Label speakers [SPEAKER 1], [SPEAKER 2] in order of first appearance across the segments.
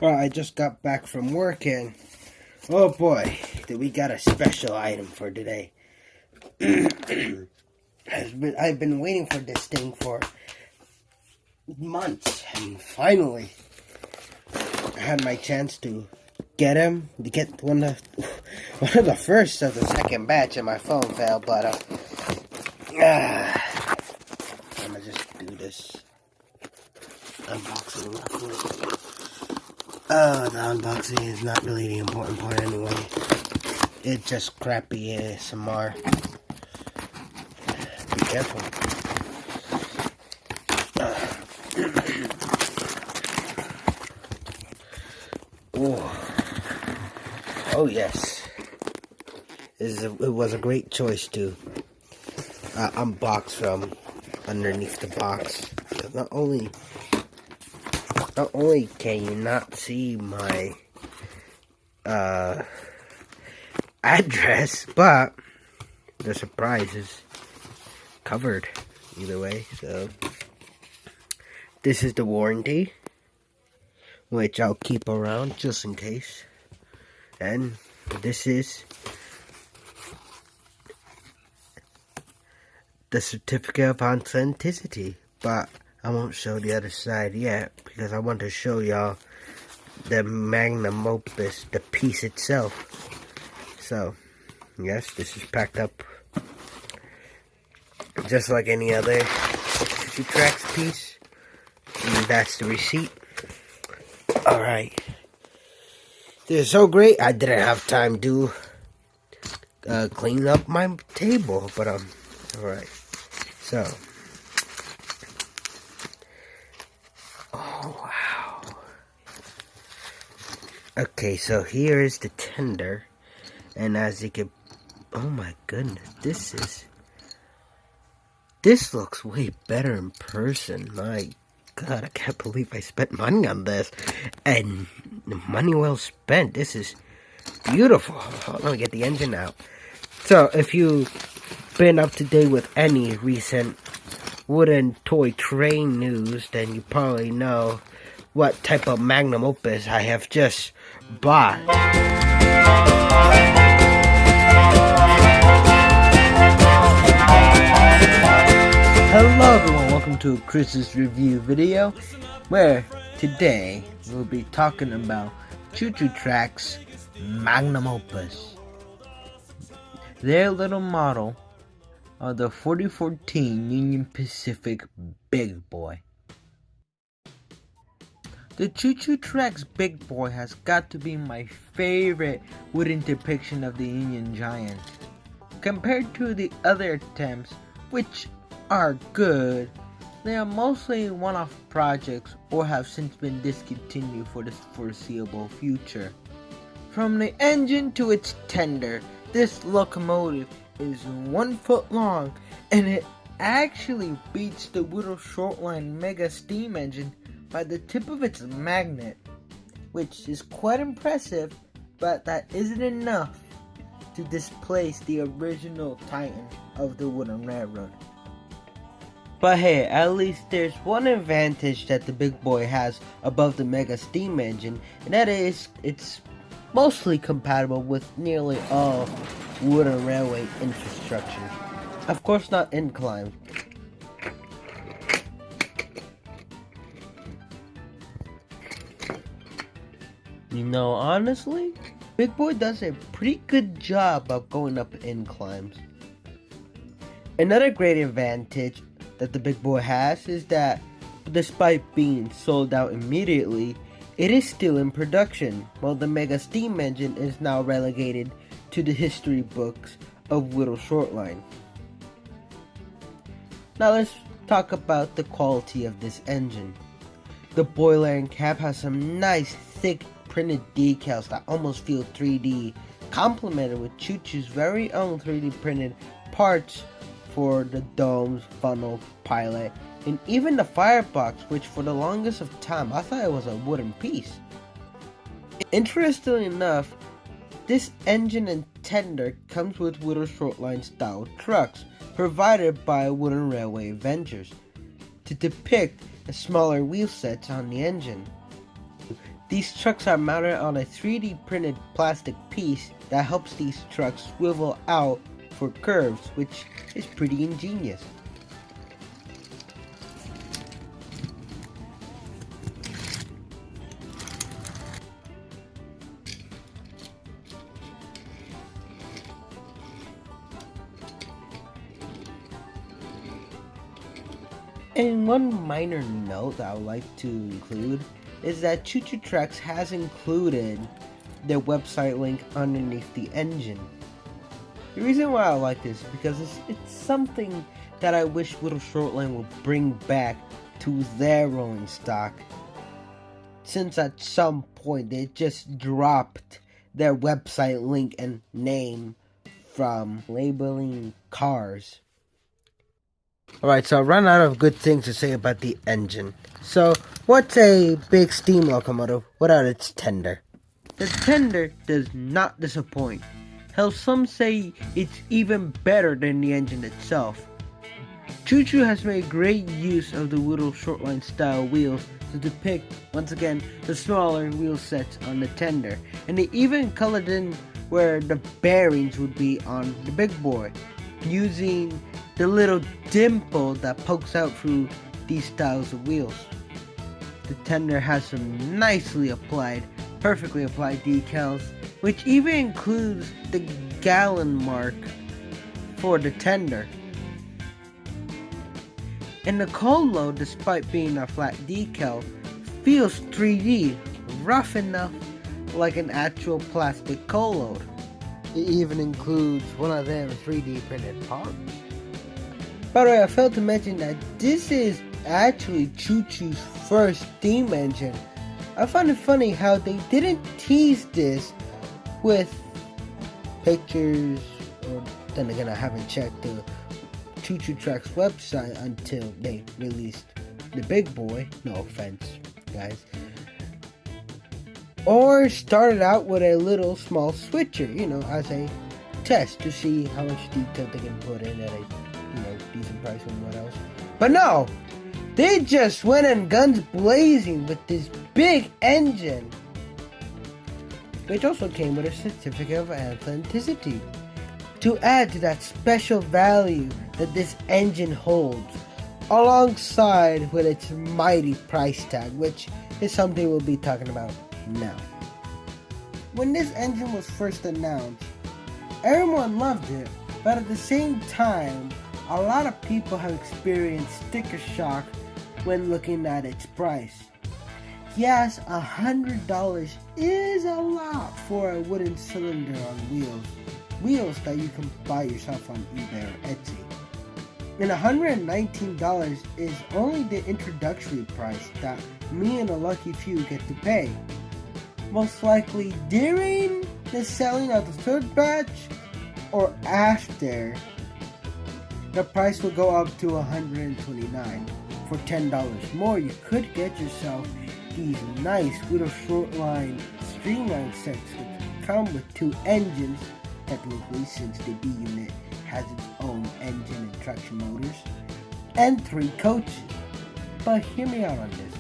[SPEAKER 1] Well, I just got back from work and oh boy, did we got a special item for today. I've been waiting for this thing for months, and finally I had my chance to get one of the first of the second batch, and my phone fell. But I'm gonna just do this unboxing real quick. The unboxing is not really the important part anyway. It's just crappy ASMR. Be careful. Oh yes. It was a great choice to unbox from underneath the box. Not only can you not see my address, but the surprise is covered either way. So this is the warranty, which I'll keep around just in case. And this is the certificate of authenticity, but I won't show the other side yet because I want to show y'all the magnum opus, the piece itself. So, yes, this is packed up just like any other Choo Choo Tracks piece. And that's the receipt. Alright. This is so great, I didn't have time to clean up my table, but alright. So, oh wow. Okay, so here is the tender, and as you can, oh my goodness, this looks way better in person. My God, I can't believe I spent money on this, and money well spent. This is beautiful. Let me get the engine out. So, if you've been up to date with any recent wooden toy train news, then you probably know what type of magnum opus I have just bought. Hello everyone, welcome to Chris's review video, where today we'll be talking about Choo Choo Tracks magnum opus. Their little model of the 4014 Union Pacific Big Boy. The Choo Choo Tracks Big Boy has got to be my favorite wooden depiction of the Union Giant. Compared to the other attempts, which are good, they are mostly one-off projects or have since been discontinued for the foreseeable future. From the engine to its tender, this locomotive is 1 foot long, and it actually beats the Whittle Shortline Mega Steam Engine by the tip of its magnet, which is quite impressive, but that isn't enough to displace the original Titan of the Wooden Railroad. But hey, at least there's one advantage that the Big Boy has above the Mega Steam Engine, and that is it's mostly compatible with nearly all wooden railway infrastructure. Of course, not inclined. You know, honestly, Big Boy does a pretty good job of going up inclines. Another great advantage that the Big Boy has is that, despite being sold out immediately, it is still in production, while the Mega Steam Engine is now relegated to the history books of Whittle Shortline. Now let's talk about the quality of this engine. The boiler and cab has some nice thick printed decals that almost feel 3D, complemented with Choo Choo's very own 3D printed parts for the domes, funnel, pilot, and even the firebox, which for the longest of time I thought it was a wooden piece. Interestingly enough, this engine and tender comes with Whittle Shortline style trucks provided by Wooden Railway Ventures to depict the smaller wheel sets on the engine. These trucks are mounted on a 3D printed plastic piece that helps these trucks swivel out for curves, which is pretty ingenious. And one minor note that I would like to include is that Choo Choo Tracks has included their website link underneath the engine. The reason why I like this is because it's something that I wish Little Shortline would bring back to their rolling stock, since at some point they just dropped their website link and name from labeling cars. Alright, so I run out of good things to say about the engine. So, what's a big steam locomotive without its tender? The tender does not disappoint. Hell, some say it's even better than the engine itself. Choo Choo has made great use of the Little Shortline style wheels to depict, once again, the smaller wheel sets on the tender. And they even colored in where the bearings would be on the big boy, using the little dimple that pokes out through these styles of wheels. The tender has some nicely applied, perfectly applied decals, which even includes the gallon mark for the tender. And the cold load, despite being a flat decal, feels 3D, rough enough like an actual plastic cold load. It even includes one of them 3D printed parts. By the way, I failed to mention that this is actually Choo Choo's first steam engine. I find it funny how they didn't tease this with pictures, or then again I haven't checked the Choo Choo Tracks website until they released the big boy, no offense guys, or started out with a little small switcher, as a test to see how much detail they can put in at a decent price and what else. But no, they just went in guns blazing with this big engine, which also came with a certificate of authenticity to add to that special value that this engine holds, alongside with its mighty price tag, which is something we'll be talking about now. When this engine was first announced, everyone loved it, but at the same time, a lot of people have experienced sticker shock when looking at its price. Yes, $100 is a lot for a wooden cylinder on wheels that you can buy yourself on eBay or Etsy. And $119 is only the introductory price that me and a lucky few get to pay. Most likely during the selling of the third batch or after, the price will go up to $129. For $10 more, you could get yourself these nice Little Shortline streamline sets, which come with two engines, technically since the B unit has its own engine and traction motors, and 3 coaches. But hear me out on this.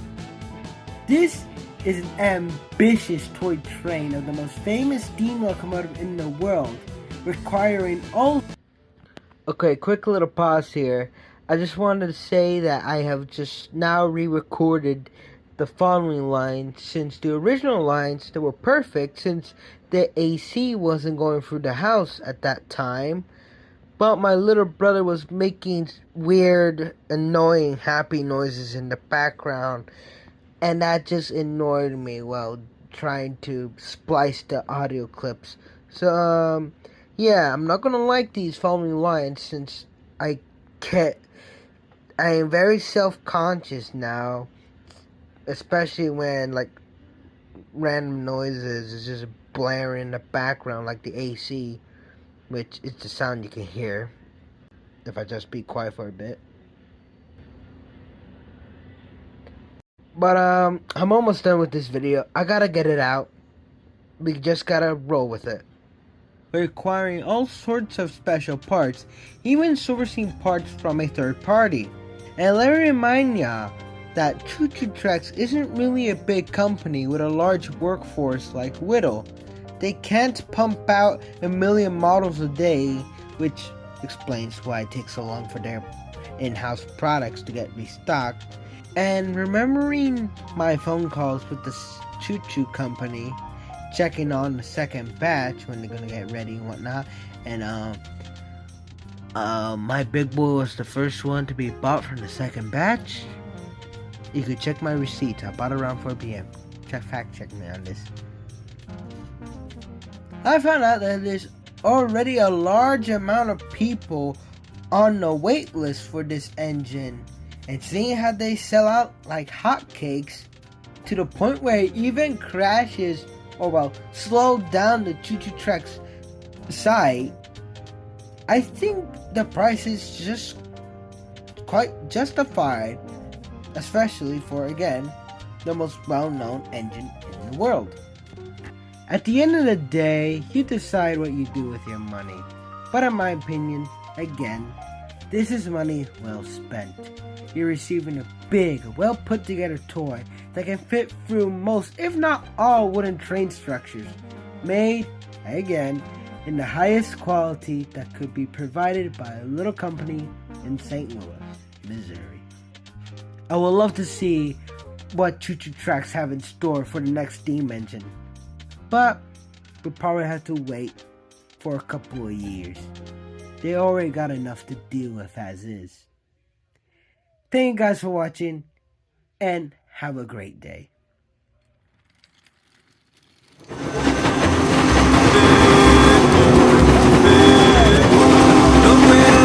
[SPEAKER 1] This is an ambitious toy train of the most famous steam locomotive in the world, requiring all... Okay, quick little pause here. I just wanted to say that I have just now re-recorded the following lines, since the original lines, they were perfect since the AC wasn't going through the house at that time. But my little brother was making weird, annoying, happy noises in the background, and that just annoyed me while trying to splice the audio clips. So, yeah, I'm not gonna like these following lines since I am very self-conscious now, especially when random noises is just blaring in the background like the AC, which is the sound you can hear if I just be quiet for a bit. But I'm almost done with this video. I gotta get it out. We just gotta roll with it. Requiring all sorts of special parts, even sourcing parts from a third party. And let me remind ya, that Choo Choo Tracks isn't really a big company with a large workforce like Whittle. They can't pump out 1,000,000 models a day, which explains why it takes so long for their in-house products to get restocked. And remembering my phone calls with the Choo Choo company, checking on the second batch when they're gonna get ready and whatnot, and my big boy was the first one to be bought from the second batch. You could check my receipts. I bought it around 4 p.m. Fact check me on this. I found out that there's already a large amount of people on the wait list for this engine, and seeing how they sell out like hotcakes to the point where it even crashes or slowed down the Choo Choo Tracks site, I think the price is just quite justified, especially for, again, the most well-known engine in the world. At the end of the day, you decide what you do with your money. But in my opinion, again, this is money well spent. You're receiving a big, well put together toy that can fit through most, if not all, wooden train structures, made, again, in the highest quality that could be provided by a little company in St. Louis, Missouri. I would love to see what Choo Choo Tracks have in store for the next steam engine, but we'll probably have to wait for a couple of years. They already got enough to deal with as is. Thank you guys for watching, and have a great day.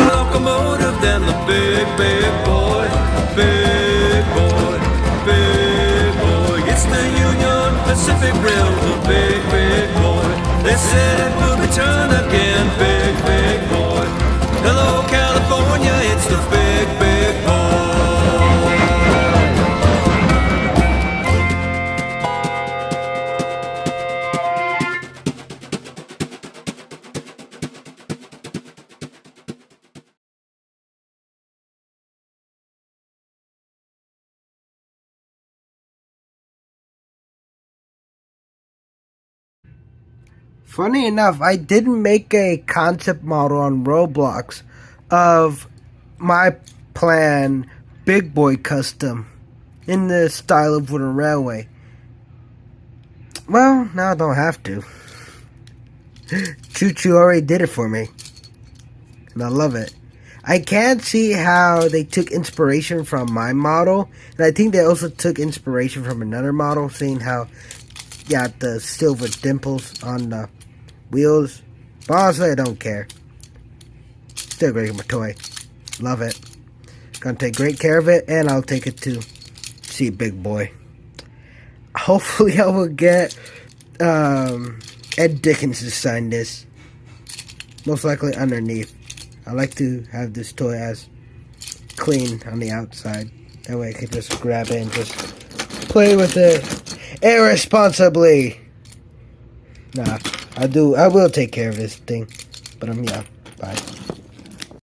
[SPEAKER 2] Locomotive than the big, big boy, big boy, big boy. It's the Union Pacific Railroad, big, big boy. They said it will return again, big, big boy. Hello, California, it's the big, big boy.
[SPEAKER 1] Funny enough, I did make a concept model on Roblox of my plan Big Boy Custom in the style of Wooden Railway. Well, now I don't have to. Choo Choo already did it for me, and I love it. I can't see how they took inspiration from my model, and I think they also took inspiration from another model, seeing how the silver dimples on the wheels. But honestly, I don't care. Still a great toy. Love it. Gonna take great care of it, and I'll take it to see Big Boy. Hopefully I will get Ed Dickens to sign this. Most likely underneath. I like to have this toy as clean on the outside. That way I can just grab it and just play with it irresponsibly. Nah, I will take care of this thing. But yeah, bye.